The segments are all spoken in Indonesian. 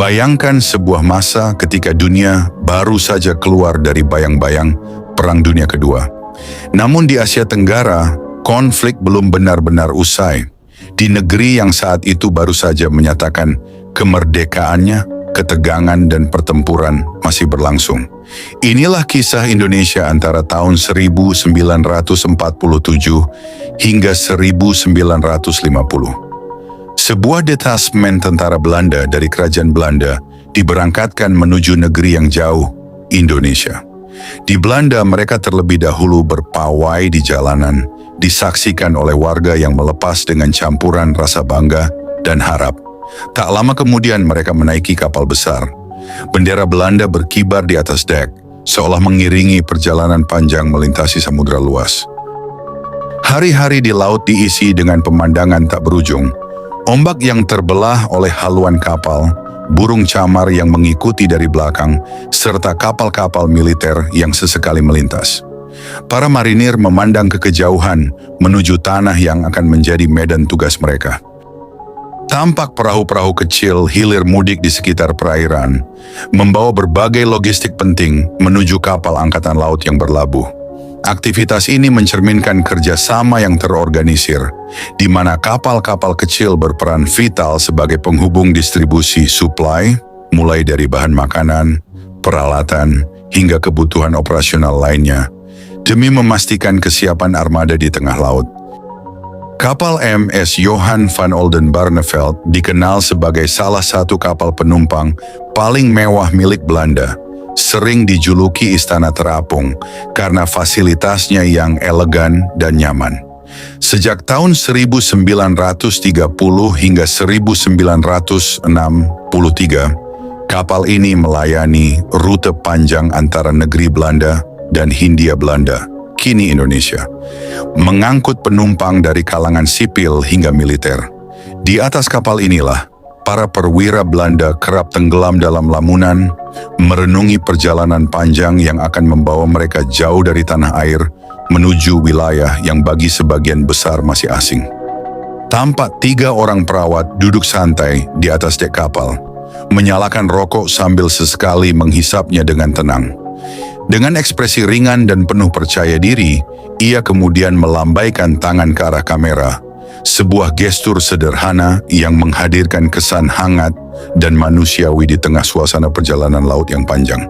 Bayangkan sebuah masa ketika dunia baru saja keluar dari bayang-bayang Perang Dunia Kedua. Namun di Asia Tenggara, konflik belum benar-benar usai. Di negeri yang saat itu baru saja menyatakan kemerdekaannya, ketegangan dan pertempuran masih berlangsung. Inilah kisah Indonesia antara tahun 1947 hingga 1950. Sebuah detasmen tentara Belanda dari kerajaan Belanda diberangkatkan menuju negeri yang jauh, Indonesia. Di Belanda mereka terlebih dahulu berpawai di jalanan, disaksikan oleh warga yang melepas dengan campuran rasa bangga dan harap. Tak lama kemudian mereka menaiki kapal besar. Bendera Belanda berkibar di atas dek, seolah mengiringi perjalanan panjang melintasi samudera luas. Hari-hari di laut diisi dengan pemandangan tak berujung. Ombak yang terbelah oleh haluan kapal, burung camar yang mengikuti dari belakang, serta kapal-kapal militer yang sesekali melintas. Para marinir memandang ke kejauhan menuju tanah yang akan menjadi medan tugas mereka. Tampak perahu-perahu kecil hilir mudik di sekitar perairan, membawa berbagai logistik penting menuju kapal angkatan laut yang berlabuh. Aktivitas ini mencerminkan kerjasama yang terorganisir, di mana kapal-kapal kecil berperan vital sebagai penghubung distribusi suplai, mulai dari bahan makanan, peralatan, hingga kebutuhan operasional lainnya, demi memastikan kesiapan armada di tengah laut. Kapal MS Johan van Oldenbarneveld dikenal sebagai salah satu kapal penumpang paling mewah milik Belanda, sering dijuluki Istana Terapung karena fasilitasnya yang elegan dan nyaman. Sejak tahun 1930 hingga 1963, kapal ini melayani rute panjang antara negeri Belanda dan Hindia Belanda, kini Indonesia, mengangkut penumpang dari kalangan sipil hingga militer. Di atas kapal inilah para perwira Belanda kerap tenggelam dalam lamunan, merenungi perjalanan panjang yang akan membawa mereka jauh dari tanah air menuju wilayah yang bagi sebagian besar masih asing. Tampak 3 orang perawat duduk santai di atas dek kapal, menyalakan rokok sambil sesekali menghisapnya dengan tenang. Dengan ekspresi ringan dan penuh percaya diri, ia kemudian melambaikan tangan ke arah kamera. Sebuah gestur sederhana yang menghadirkan kesan hangat dan manusiawi di tengah suasana perjalanan laut yang panjang.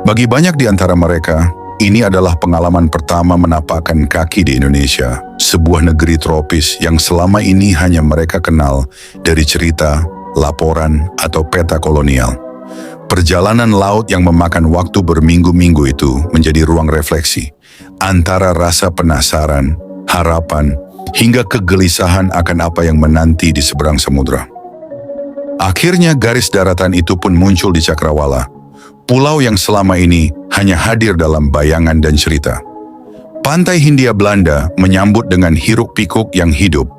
Bagi banyak di antara mereka, ini adalah pengalaman pertama menapakkan kaki di Indonesia, sebuah negeri tropis yang selama ini hanya mereka kenal dari cerita, laporan, atau peta kolonial. Perjalanan laut yang memakan waktu berminggu-minggu itu menjadi ruang refleksi antara rasa penasaran, harapan, hingga kegelisahan akan apa yang menanti di seberang samudra. Akhirnya garis daratan itu pun muncul di Cakrawala, pulau yang selama ini hanya hadir dalam bayangan dan cerita. Pantai Hindia Belanda menyambut dengan hiruk-pikuk yang hidup.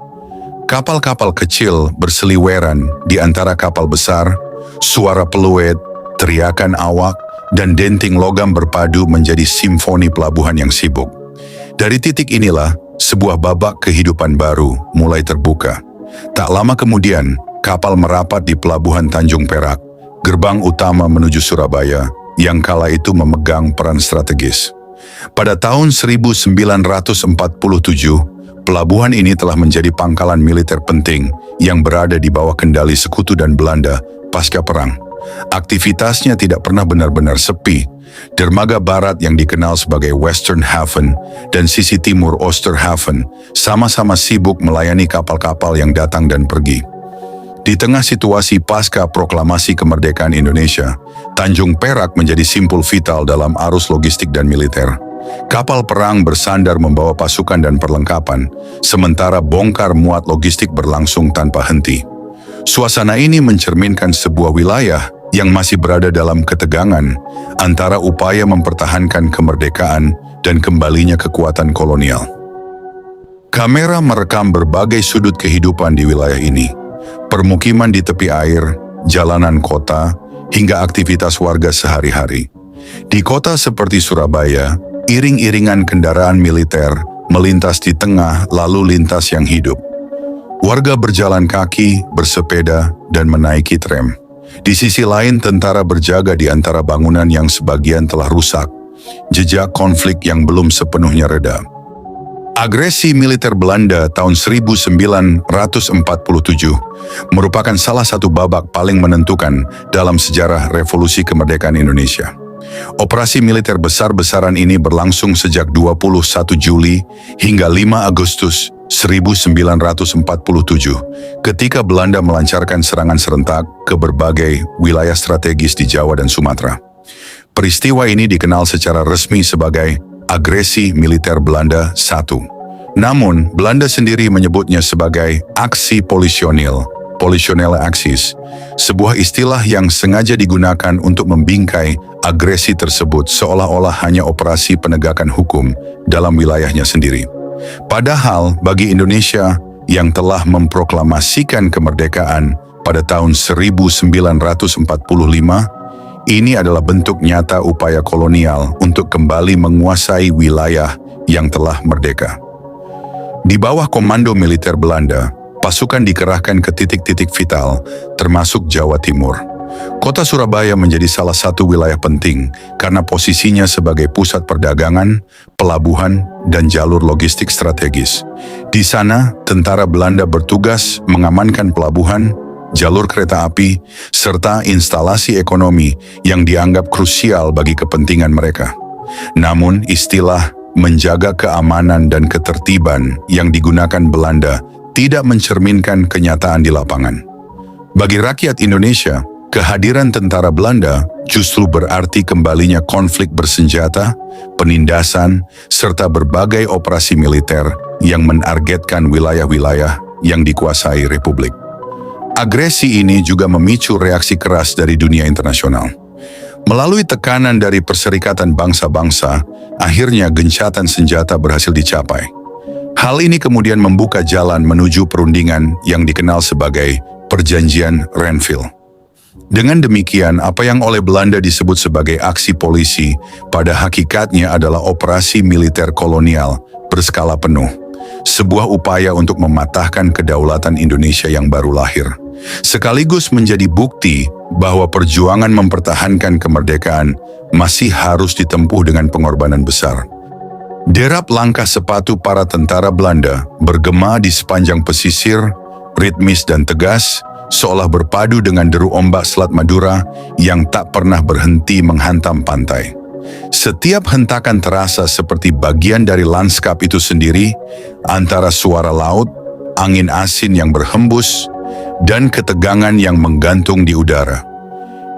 Kapal-kapal kecil berseliweran di antara kapal besar, suara peluit, teriakan awak, dan denting logam berpadu menjadi simfoni pelabuhan yang sibuk. Dari titik inilah, sebuah babak kehidupan baru mulai terbuka. Tak lama kemudian, kapal merapat di pelabuhan Tanjung Perak, gerbang utama menuju Surabaya, yang kala itu memegang peran strategis. Pada tahun 1947, pelabuhan ini telah menjadi pangkalan militer penting yang berada di bawah kendali Sekutu dan Belanda pasca perang. Aktivitasnya tidak pernah benar-benar sepi. Dermaga barat yang dikenal sebagai Western Haven dan sisi timur Oosterhaven sama-sama sibuk melayani kapal-kapal yang datang dan pergi. Di tengah situasi pasca proklamasi kemerdekaan Indonesia, Tanjung Perak menjadi simpul vital dalam arus logistik dan militer. Kapal perang bersandar membawa pasukan dan perlengkapan, sementara bongkar muat logistik berlangsung tanpa henti. Suasana ini mencerminkan sebuah wilayah yang masih berada dalam ketegangan antara upaya mempertahankan kemerdekaan dan kembalinya kekuatan kolonial. Kamera merekam berbagai sudut kehidupan di wilayah ini. Permukiman di tepi air, jalanan kota, hingga aktivitas warga sehari-hari. Di kota seperti Surabaya, iring-iringan kendaraan militer melintas di tengah lalu lintas yang hidup. Warga berjalan kaki, bersepeda, dan menaiki tram. Di sisi lain, tentara berjaga di antara bangunan yang sebagian telah rusak, jejak konflik yang belum sepenuhnya reda. Agresi militer Belanda tahun 1947 merupakan salah satu babak paling menentukan dalam sejarah revolusi kemerdekaan Indonesia. Operasi militer besar-besaran ini berlangsung sejak 21 Juli hingga 5 Agustus 1947 ketika Belanda melancarkan serangan serentak ke berbagai wilayah strategis di Jawa dan Sumatera. Peristiwa ini dikenal secara resmi sebagai Agresi Militer Belanda I. Namun, Belanda sendiri menyebutnya sebagai aksi polisionil, polisionele axis, sebuah istilah yang sengaja digunakan untuk membingkai agresi tersebut seolah-olah hanya operasi penegakan hukum dalam wilayahnya sendiri. Padahal, bagi Indonesia yang telah memproklamasikan kemerdekaan pada tahun 1945, ini adalah bentuk nyata upaya kolonial untuk kembali menguasai wilayah yang telah merdeka. Di bawah komando militer Belanda, pasukan dikerahkan ke titik-titik vital, termasuk Jawa Timur. Kota Surabaya menjadi salah satu wilayah penting karena posisinya sebagai pusat perdagangan, pelabuhan, dan jalur logistik strategis. Di sana, tentara Belanda bertugas mengamankan pelabuhan, jalur kereta api, serta instalasi ekonomi yang dianggap krusial bagi kepentingan mereka. Namun, istilah menjaga keamanan dan ketertiban yang digunakan Belanda tidak mencerminkan kenyataan di lapangan. Bagi rakyat Indonesia, kehadiran tentara Belanda justru berarti kembalinya konflik bersenjata, penindasan, serta berbagai operasi militer yang menargetkan wilayah-wilayah yang dikuasai Republik. Agresi ini juga memicu reaksi keras dari dunia internasional. Melalui tekanan dari Perserikatan Bangsa-Bangsa, akhirnya gencatan senjata berhasil dicapai. Hal ini kemudian membuka jalan menuju perundingan yang dikenal sebagai Perjanjian Renville. Dengan demikian, apa yang oleh Belanda disebut sebagai aksi polisi, pada hakikatnya adalah operasi militer kolonial berskala penuh. Sebuah upaya untuk mematahkan kedaulatan Indonesia yang baru lahir, sekaligus menjadi bukti bahwa perjuangan mempertahankan kemerdekaan masih harus ditempuh dengan pengorbanan besar. Derap langkah sepatu para tentara Belanda bergema di sepanjang pesisir, ritmis dan tegas, seolah berpadu dengan deru ombak Selat Madura yang tak pernah berhenti menghantam pantai. Setiap hentakan terasa seperti bagian dari lanskap itu sendiri, antara suara laut, angin asin yang berhembus, dan ketegangan yang menggantung di udara.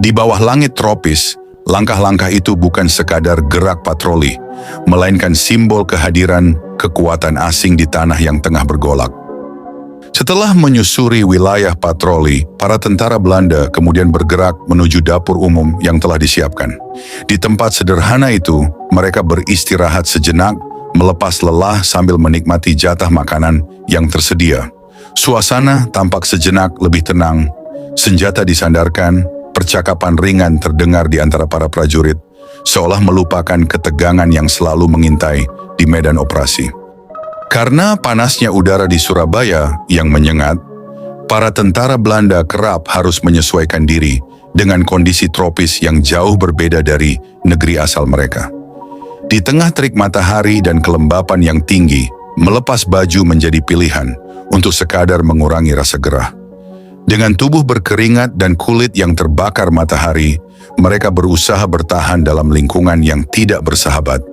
Di bawah langit tropis, langkah-langkah itu bukan sekadar gerak patroli, melainkan simbol kehadiran kekuatan asing di tanah yang tengah bergolak. Setelah menyusuri wilayah patroli, para tentara Belanda kemudian bergerak menuju dapur umum yang telah disiapkan. Di tempat sederhana itu, mereka beristirahat sejenak, melepas lelah sambil menikmati jatah makanan yang tersedia. Suasana tampak sejenak lebih tenang, senjata disandarkan, percakapan ringan terdengar di antara para prajurit, seolah melupakan ketegangan yang selalu mengintai di medan operasi. Karena panasnya udara di Surabaya yang menyengat, para tentara Belanda kerap harus menyesuaikan diri dengan kondisi tropis yang jauh berbeda dari negeri asal mereka. Di tengah terik matahari dan kelembapan yang tinggi, melepas baju menjadi pilihan untuk sekadar mengurangi rasa gerah. Dengan tubuh berkeringat dan kulit yang terbakar matahari, mereka berusaha bertahan dalam lingkungan yang tidak bersahabat.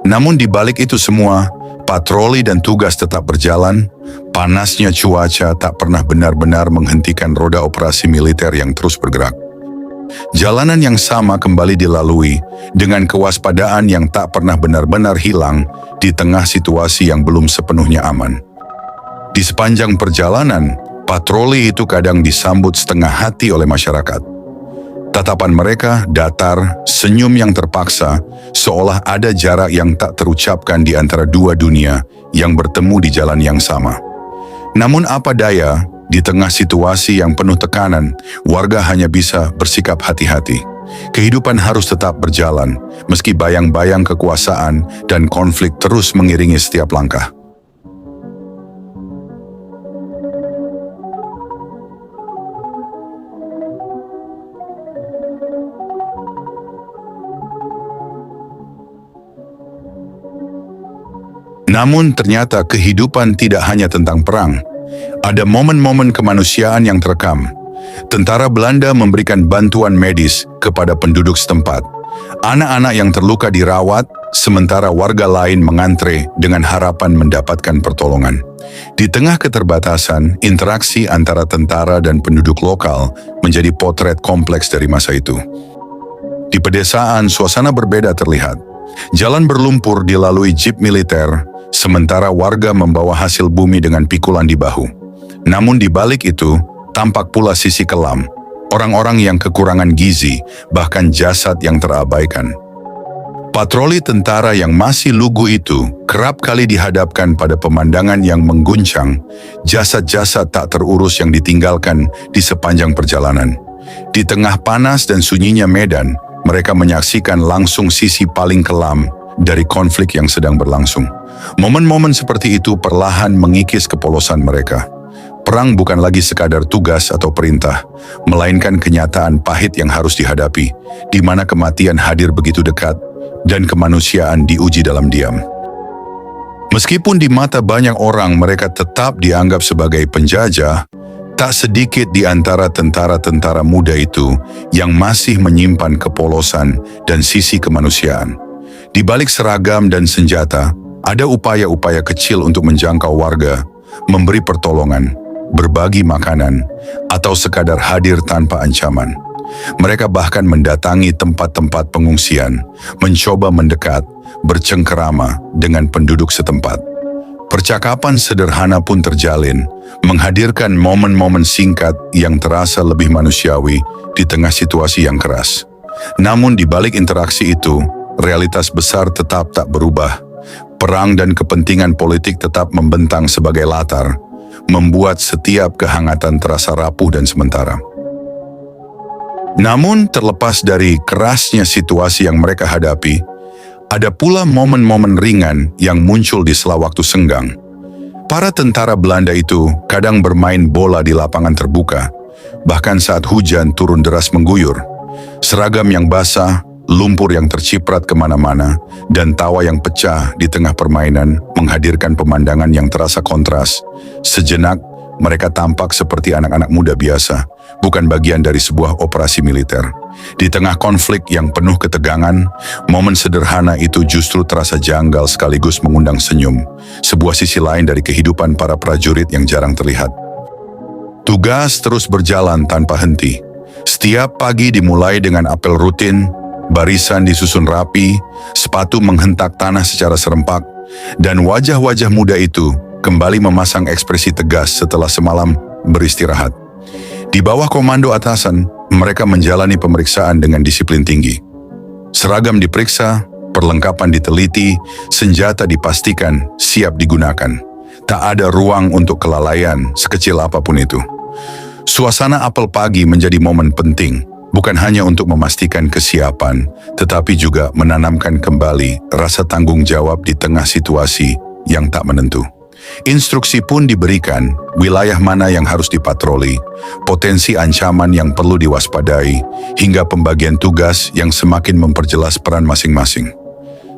Namun di balik itu semua, patroli dan tugas tetap berjalan. Panasnya cuaca tak pernah benar-benar menghentikan roda operasi militer yang terus bergerak. Jalanan yang sama kembali dilalui dengan kewaspadaan yang tak pernah benar-benar hilang di tengah situasi yang belum sepenuhnya aman. Di sepanjang perjalanan, patroli itu kadang disambut setengah hati oleh masyarakat. Tatapan mereka datar, senyum yang terpaksa, seolah ada jarak yang tak terucapkan di antara dua dunia yang bertemu di jalan yang sama. Namun apa daya, di tengah situasi yang penuh tekanan, warga hanya bisa bersikap hati-hati. Kehidupan harus tetap berjalan, meski bayang-bayang kekuasaan dan konflik terus mengiringi setiap langkah. Namun ternyata kehidupan tidak hanya tentang perang. Ada momen-momen kemanusiaan yang terekam. Tentara Belanda memberikan bantuan medis kepada penduduk setempat. Anak-anak yang terluka dirawat, sementara warga lain mengantre dengan harapan mendapatkan pertolongan. Di tengah keterbatasan, interaksi antara tentara dan penduduk lokal menjadi potret kompleks dari masa itu. Di pedesaan, suasana berbeda terlihat. Jalan berlumpur dilalui jeep militer, sementara warga membawa hasil bumi dengan pikulan di bahu. Namun di balik itu, tampak pula sisi kelam, orang-orang yang kekurangan gizi, bahkan jasad yang terabaikan. Patroli tentara yang masih lugu itu kerap kali dihadapkan pada pemandangan yang mengguncang, jasad-jasad tak terurus yang ditinggalkan di sepanjang perjalanan. Di tengah panas dan sunyinya medan, mereka menyaksikan langsung sisi paling kelam dari konflik yang sedang berlangsung. Momen-momen seperti itu perlahan mengikis kepolosan mereka. Perang bukan lagi sekadar tugas atau perintah, melainkan kenyataan pahit yang harus dihadapi, di mana kematian hadir begitu dekat dan kemanusiaan diuji dalam diam. Meskipun di mata banyak orang mereka tetap dianggap sebagai penjajah, tak sedikit di antara tentara-tentara muda itu yang masih menyimpan kepolosan dan sisi kemanusiaan. Di balik seragam dan senjata, ada upaya-upaya kecil untuk menjangkau warga, memberi pertolongan, berbagi makanan, atau sekadar hadir tanpa ancaman. Mereka bahkan mendatangi tempat-tempat pengungsian, mencoba mendekat, bercengkerama dengan penduduk setempat. Percakapan sederhana pun terjalin, menghadirkan momen-momen singkat yang terasa lebih manusiawi di tengah situasi yang keras. Namun di balik interaksi itu, realitas besar tetap tak berubah. Perang dan kepentingan politik tetap membentang sebagai latar, membuat setiap kehangatan terasa rapuh dan sementara. Namun terlepas dari kerasnya situasi yang mereka hadapi, ada pula momen-momen ringan yang muncul di sela waktu senggang. Para tentara Belanda itu kadang bermain bola di lapangan terbuka, bahkan saat hujan turun deras mengguyur. Seragam yang basah, lumpur yang terciprat kemana-mana, dan tawa yang pecah di tengah permainan menghadirkan pemandangan yang terasa kontras. Sejenak, mereka tampak seperti anak-anak muda biasa, bukan bagian dari sebuah operasi militer. Di tengah konflik yang penuh ketegangan, momen sederhana itu justru terasa janggal sekaligus mengundang senyum, sebuah sisi lain dari kehidupan para prajurit yang jarang terlihat. Tugas terus berjalan tanpa henti. Setiap pagi dimulai dengan apel rutin, barisan disusun rapi, sepatu menghentak tanah secara serempak, dan wajah-wajah muda itu kembali memasang ekspresi tegas setelah semalam beristirahat. Di bawah komando atasan, mereka menjalani pemeriksaan dengan disiplin tinggi. Seragam diperiksa, perlengkapan diteliti, senjata dipastikan siap digunakan. Tak ada ruang untuk kelalaian sekecil apapun itu. Suasana apel pagi menjadi momen penting, bukan hanya untuk memastikan kesiapan, tetapi juga menanamkan kembali rasa tanggung jawab di tengah situasi yang tak menentu. Instruksi pun diberikan, wilayah mana yang harus dipatroli, potensi ancaman yang perlu diwaspadai, hingga pembagian tugas yang semakin memperjelas peran masing-masing.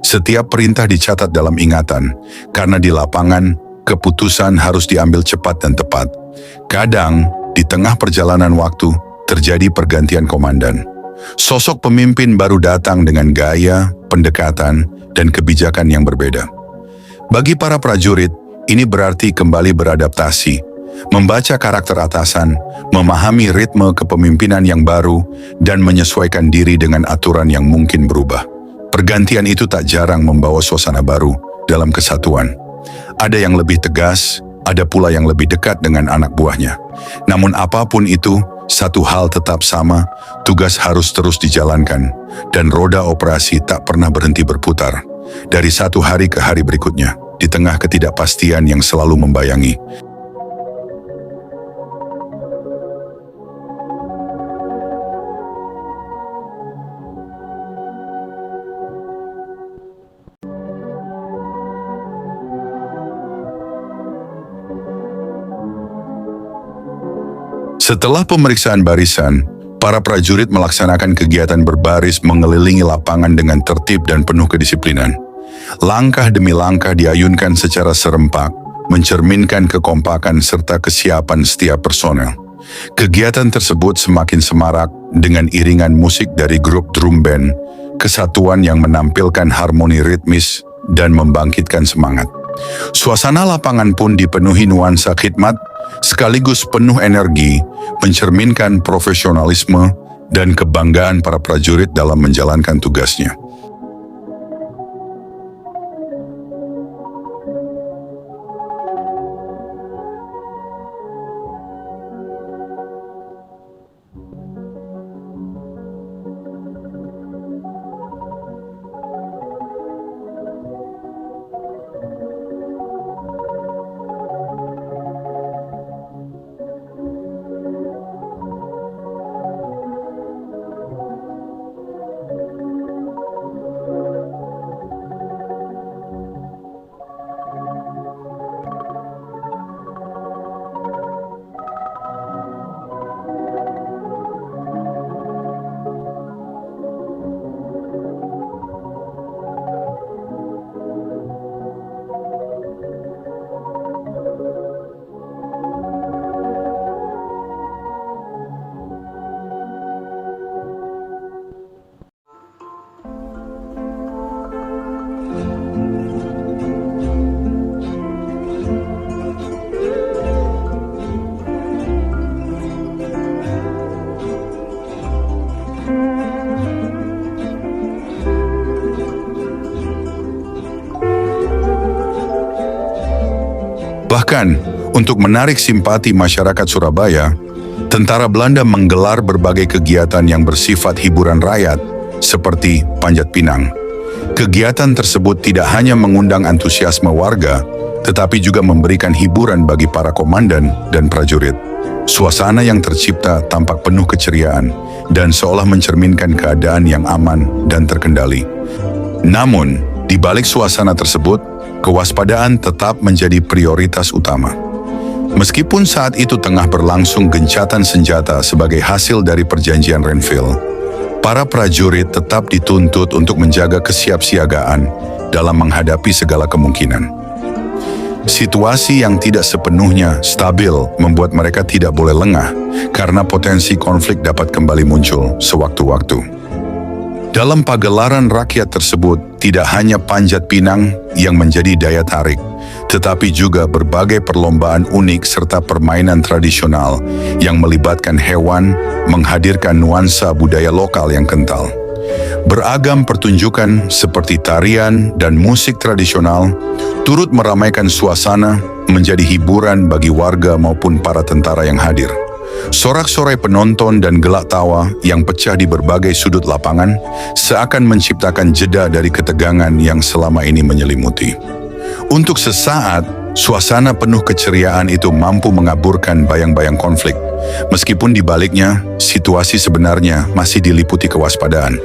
Setiap perintah dicatat dalam ingatan, karena di lapangan, keputusan harus diambil cepat dan tepat. Kadang, di tengah perjalanan waktu, terjadi pergantian komandan. Sosok pemimpin baru datang dengan gaya, pendekatan, dan kebijakan yang berbeda. Bagi para prajurit, ini berarti kembali beradaptasi, membaca karakter atasan, memahami ritme kepemimpinan yang baru, dan menyesuaikan diri dengan aturan yang mungkin berubah. Pergantian itu tak jarang membawa suasana baru dalam kesatuan. Ada yang lebih tegas, ada pula yang lebih dekat dengan anak buahnya. Namun apapun itu, satu hal tetap sama, tugas harus terus dijalankan, dan roda operasi tak pernah berhenti berputar, dari satu hari ke hari berikutnya, di tengah ketidakpastian yang selalu membayangi. Setelah pemeriksaan barisan, para prajurit melaksanakan kegiatan berbaris mengelilingi lapangan dengan tertib dan penuh kedisiplinan. Langkah demi langkah diayunkan secara serempak, mencerminkan kekompakan serta kesiapan setiap personel. Kegiatan tersebut semakin semarak dengan iringan musik dari grup drum band, kesatuan yang menampilkan harmoni ritmis dan membangkitkan semangat. Suasana lapangan pun dipenuhi nuansa khidmat sekaligus penuh energi, mencerminkan profesionalisme dan kebanggaan para prajurit dalam menjalankan tugasnya. Bahkan, untuk menarik simpati masyarakat Surabaya, tentara Belanda menggelar berbagai kegiatan yang bersifat hiburan rakyat, seperti Panjat Pinang. Kegiatan tersebut tidak hanya mengundang antusiasme warga, tetapi juga memberikan hiburan bagi para komandan dan prajurit. Suasana yang tercipta tampak penuh keceriaan dan seolah mencerminkan keadaan yang aman dan terkendali. Namun, di balik suasana tersebut, kewaspadaan tetap menjadi prioritas utama. Meskipun saat itu tengah berlangsung gencatan senjata sebagai hasil dari perjanjian Renville, para prajurit tetap dituntut untuk menjaga kesiapsiagaan dalam menghadapi segala kemungkinan. Situasi yang tidak sepenuhnya stabil membuat mereka tidak boleh lengah karena potensi konflik dapat kembali muncul sewaktu-waktu. Dalam pagelaran rakyat tersebut, tidak hanya Panjat Pinang yang menjadi daya tarik, tetapi juga berbagai perlombaan unik serta permainan tradisional yang melibatkan hewan, menghadirkan nuansa budaya lokal yang kental. Beragam pertunjukan seperti tarian dan musik tradisional turut meramaikan suasana, menjadi hiburan bagi warga maupun para tentara yang hadir. Sorak-sorai penonton dan gelak tawa yang pecah di berbagai sudut lapangan seakan menciptakan jeda dari ketegangan yang selama ini menyelimuti. Untuk sesaat, suasana penuh keceriaan itu mampu mengaburkan bayang-bayang konflik, meskipun di baliknya situasi sebenarnya masih diliputi kewaspadaan.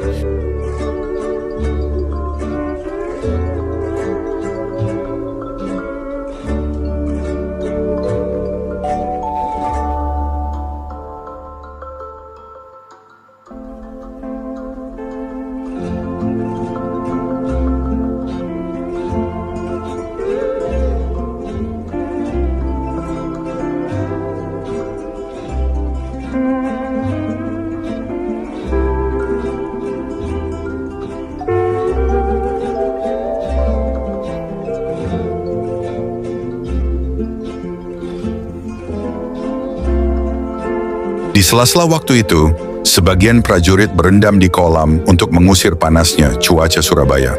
Di sela-sela waktu itu, sebagian prajurit berendam di kolam untuk mengusir panasnya cuaca Surabaya.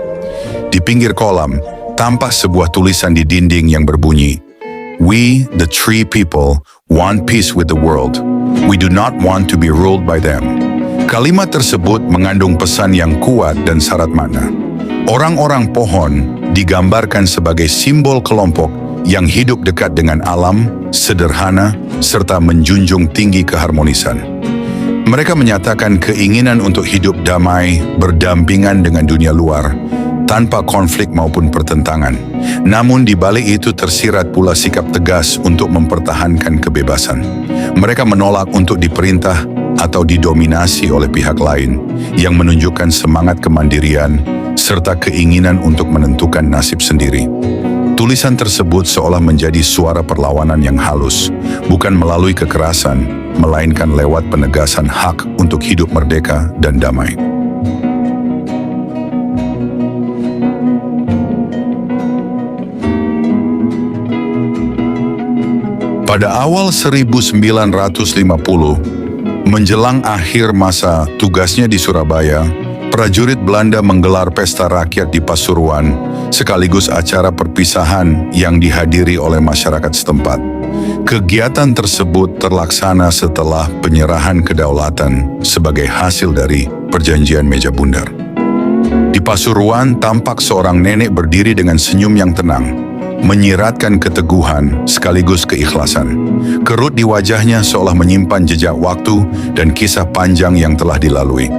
Di pinggir kolam, tampak sebuah tulisan di dinding yang berbunyi, "We, the Tree People, want peace with the world. We do not want to be ruled by them." Kalimat tersebut mengandung pesan yang kuat dan syarat makna. Orang-orang pohon digambarkan sebagai simbol kelompok yang hidup dekat dengan alam, sederhana, serta menjunjung tinggi keharmonisan. Mereka menyatakan keinginan untuk hidup damai, berdampingan dengan dunia luar, tanpa konflik maupun pertentangan. Namun di balik itu tersirat pula sikap tegas untuk mempertahankan kebebasan. Mereka menolak untuk diperintah atau didominasi oleh pihak lain yang menunjukkan semangat kemandirian serta keinginan untuk menentukan nasib sendiri. Tulisan tersebut seolah menjadi suara perlawanan yang halus, bukan melalui kekerasan, melainkan lewat penegasan hak untuk hidup merdeka dan damai. Pada awal 1950, menjelang akhir masa tugasnya di Surabaya, prajurit Belanda menggelar pesta rakyat di Pasuruan, sekaligus acara perpisahan yang dihadiri oleh masyarakat setempat. Kegiatan tersebut terlaksana setelah penyerahan kedaulatan sebagai hasil dari Perjanjian Meja Bundar. Di Pasuruan tampak seorang nenek berdiri dengan senyum yang tenang, menyiratkan keteguhan sekaligus keikhlasan. Kerut di wajahnya seolah menyimpan jejak waktu dan kisah panjang yang telah dilalui.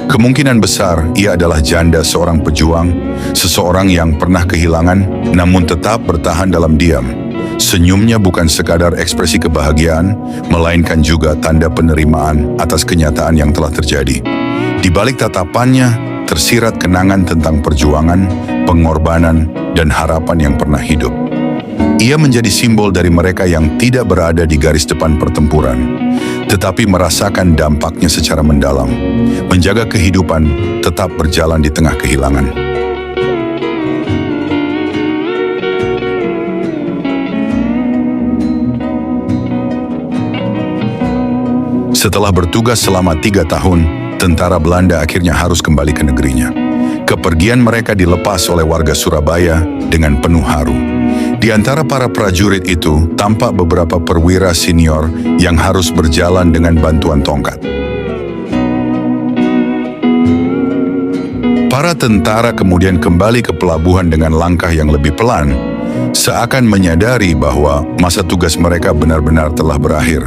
Kemungkinan besar ia adalah janda seorang pejuang, seseorang yang pernah kehilangan namun tetap bertahan dalam diam. Senyumnya bukan sekadar ekspresi kebahagiaan, melainkan juga tanda penerimaan atas kenyataan yang telah terjadi. Di balik tatapannya tersirat kenangan tentang perjuangan, pengorbanan, dan harapan yang pernah hidup. Ia menjadi simbol dari mereka yang tidak berada di garis depan pertempuran, tetapi merasakan dampaknya secara mendalam, menjaga kehidupan tetap berjalan di tengah kehilangan. Setelah bertugas selama 3 tahun, tentara Belanda akhirnya harus kembali ke negerinya. Kepergian mereka dilepas oleh warga Surabaya dengan penuh haru. Di antara para prajurit itu, tampak beberapa perwira senior yang harus berjalan dengan bantuan tongkat. Para tentara kemudian kembali ke pelabuhan dengan langkah yang lebih pelan, seakan menyadari bahwa masa tugas mereka benar-benar telah berakhir.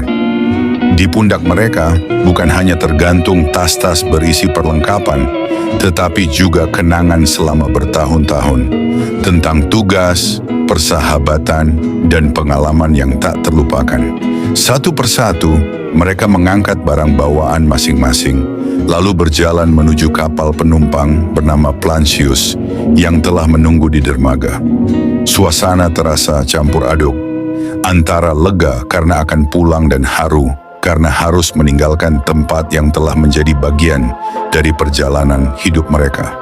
Di pundak mereka bukan hanya tergantung tas-tas berisi perlengkapan, tetapi juga kenangan selama bertahun-tahun tentang tugas, persahabatan, dan pengalaman yang tak terlupakan. Satu persatu, mereka mengangkat barang bawaan masing-masing, lalu berjalan menuju kapal penumpang bernama Plancius yang telah menunggu di dermaga. Suasana terasa campur aduk, antara lega karena akan pulang dan haru karena harus meninggalkan tempat yang telah menjadi bagian dari perjalanan hidup mereka.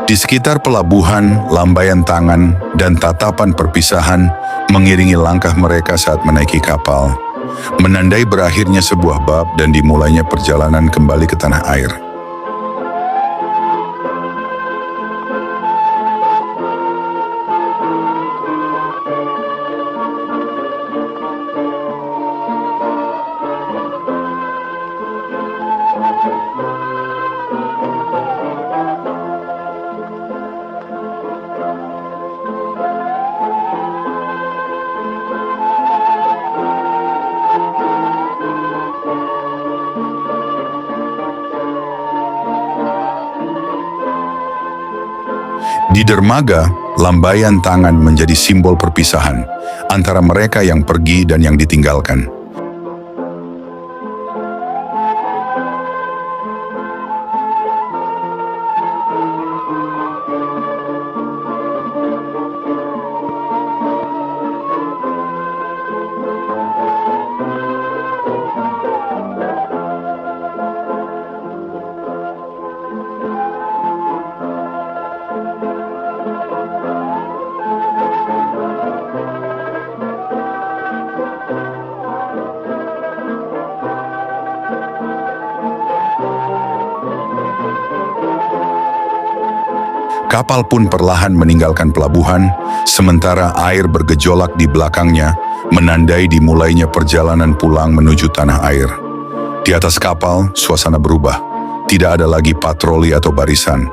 Di sekitar pelabuhan, lambaian tangan dan tatapan perpisahan mengiringi langkah mereka saat menaiki kapal, menandai berakhirnya sebuah bab dan dimulainya perjalanan kembali ke tanah air. Di dermaga, lambaian tangan menjadi simbol perpisahan antara mereka yang pergi dan yang ditinggalkan. Kapal pun perlahan meninggalkan pelabuhan, sementara air bergejolak di belakangnya, menandai dimulainya perjalanan pulang menuju tanah air. Di atas kapal, suasana berubah. Tidak ada lagi patroli atau barisan.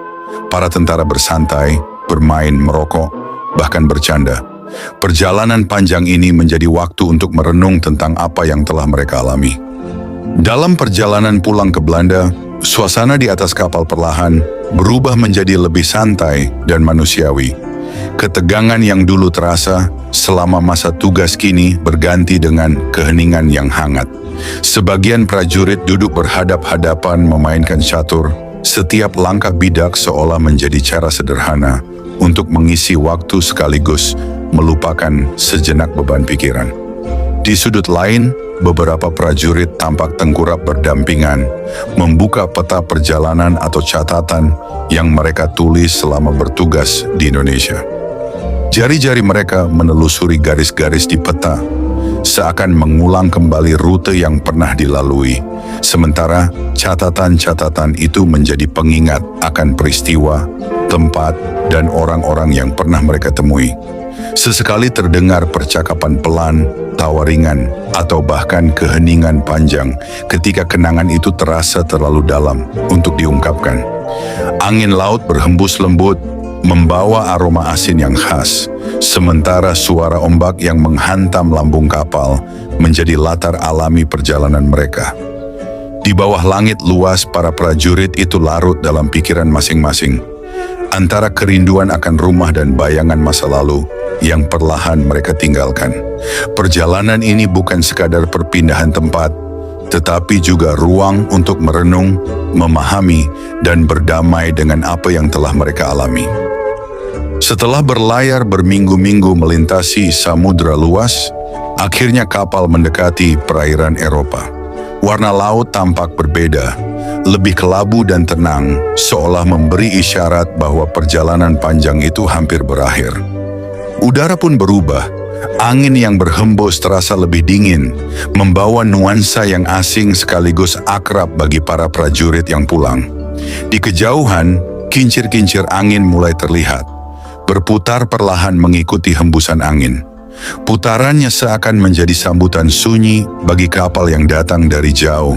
Para tentara bersantai, bermain, merokok, bahkan bercanda. Perjalanan panjang ini menjadi waktu untuk merenung tentang apa yang telah mereka alami. Dalam perjalanan pulang ke Belanda, suasana di atas kapal perlahan berubah menjadi lebih santai dan manusiawi. Ketegangan yang dulu terasa selama masa tugas kini berganti dengan keheningan yang hangat. Sebagian prajurit duduk berhadap-hadapan memainkan catur, Setiap langkah bidak seolah menjadi cara sederhana untuk mengisi waktu sekaligus melupakan sejenak beban pikiran. Di sudut lain, beberapa prajurit tampak tengkurap berdampingan, membuka peta perjalanan atau catatan yang mereka tulis selama bertugas di Indonesia. Jari-jari mereka menelusuri garis-garis di peta, seakan mengulang kembali rute yang pernah dilalui. Sementara catatan-catatan itu menjadi pengingat akan peristiwa, tempat, dan orang-orang yang pernah mereka temui. Sesekali terdengar percakapan pelan, tawa ringan, atau bahkan keheningan panjang ketika kenangan itu terasa terlalu dalam untuk diungkapkan. Angin laut berhembus lembut, membawa aroma asin yang khas, sementara suara ombak yang menghantam lambung kapal menjadi latar alami perjalanan mereka. Di bawah langit luas, para prajurit itu larut dalam pikiran masing-masing, antara kerinduan akan rumah dan bayangan masa lalu yang perlahan mereka tinggalkan. Perjalanan ini bukan sekadar perpindahan tempat, tetapi juga ruang untuk merenung, memahami, dan berdamai dengan apa yang telah mereka alami. Setelah berlayar berminggu-minggu melintasi samudra luas, akhirnya kapal mendekati perairan Eropa. Warna laut tampak berbeda, lebih kelabu dan tenang, seolah memberi isyarat bahwa perjalanan panjang itu hampir berakhir. Udara pun berubah, angin yang berhembus terasa lebih dingin, membawa nuansa yang asing sekaligus akrab bagi para prajurit yang pulang. Di kejauhan, kincir-kincir angin mulai terlihat, berputar perlahan mengikuti hembusan angin. Putarannya seakan menjadi sambutan sunyi bagi kapal yang datang dari jauh,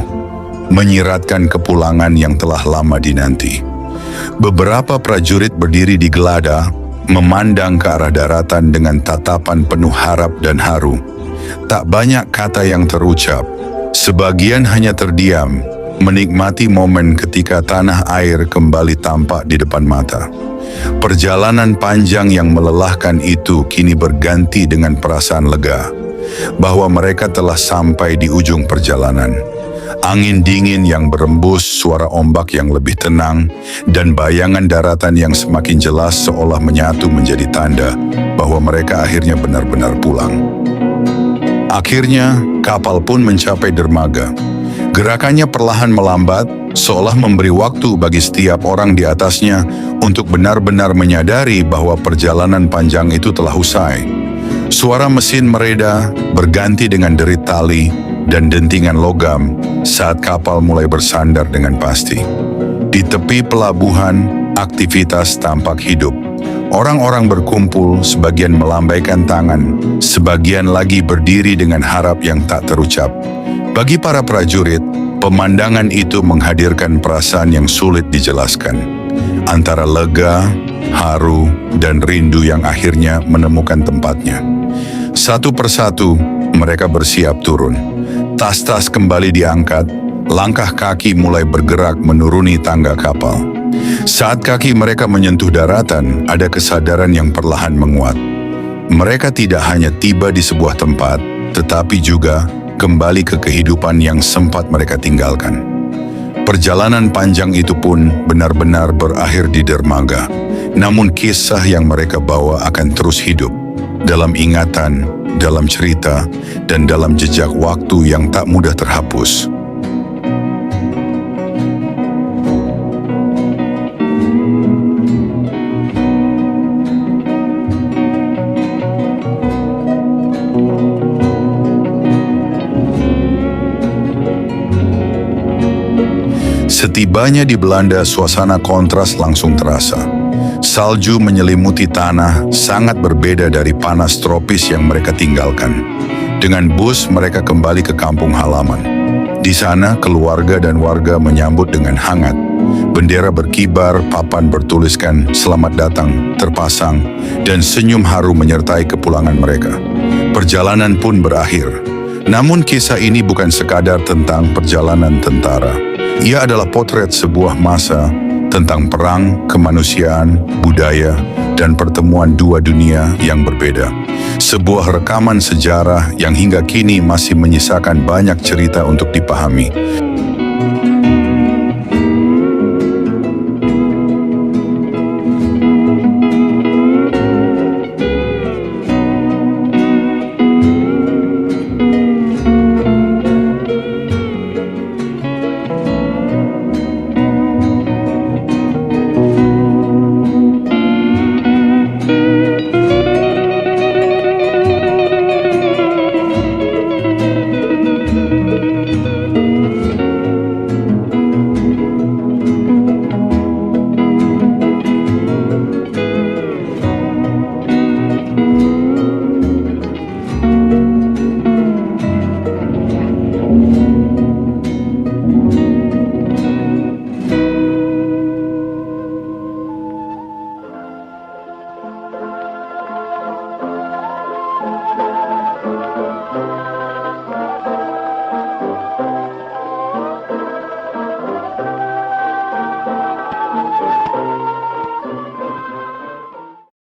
menyiratkan kepulangan yang telah lama dinanti. Beberapa prajurit berdiri di gelada, memandang ke arah daratan dengan tatapan penuh harap dan haru. Tak banyak kata yang terucap, sebagian hanya terdiam, menikmati momen ketika tanah air kembali tampak di depan mata. Perjalanan panjang yang melelahkan itu kini berganti dengan perasaan lega, bahwa mereka telah sampai di ujung perjalanan. Angin dingin yang berembus, suara ombak yang lebih tenang, dan bayangan daratan yang semakin jelas seolah menyatu menjadi tanda bahwa mereka akhirnya benar-benar pulang. Akhirnya, kapal pun mencapai dermaga. Gerakannya perlahan melambat, seolah memberi waktu bagi setiap orang di atasnya untuk benar-benar menyadari bahwa perjalanan panjang itu telah usai. Suara mesin mereda berganti dengan derit tali dan dentingan logam saat kapal mulai bersandar dengan pasti. Di tepi pelabuhan, aktivitas tampak hidup. Orang-orang berkumpul, sebagian melambaikan tangan, sebagian lagi berdiri dengan harap yang tak terucap. Bagi para prajurit, pemandangan itu menghadirkan perasaan yang sulit dijelaskan, antara lega, haru, dan rindu yang akhirnya menemukan tempatnya. Satu persatu, mereka bersiap turun. Tas-tas kembali diangkat, langkah kaki mulai bergerak menuruni tangga kapal. Saat kaki mereka menyentuh daratan, ada kesadaran yang perlahan menguat. Mereka tidak hanya tiba di sebuah tempat, tetapi juga kembali ke kehidupan yang sempat mereka tinggalkan. Perjalanan panjang itu pun benar-benar berakhir di dermaga. Namun kisah yang mereka bawa akan terus hidup dalam ingatan, dalam cerita, dan dalam jejak waktu yang tak mudah terhapus. Setibanya di Belanda, suasana kontras langsung terasa. Salju menyelimuti tanah, sangat berbeda dari panas tropis yang mereka tinggalkan. Dengan bus, mereka kembali ke kampung halaman. Di sana, keluarga dan warga menyambut dengan hangat. Bendera berkibar, papan bertuliskan "Selamat datang" terpasang, dan senyum haru menyertai kepulangan mereka. Perjalanan pun berakhir. Namun kisah ini bukan sekadar tentang perjalanan tentara. Ia adalah potret sebuah masa tentang perang, kemanusiaan, budaya, dan pertemuan dua dunia yang berbeda. Sebuah rekaman sejarah yang hingga kini masih menyisakan banyak cerita untuk dipahami.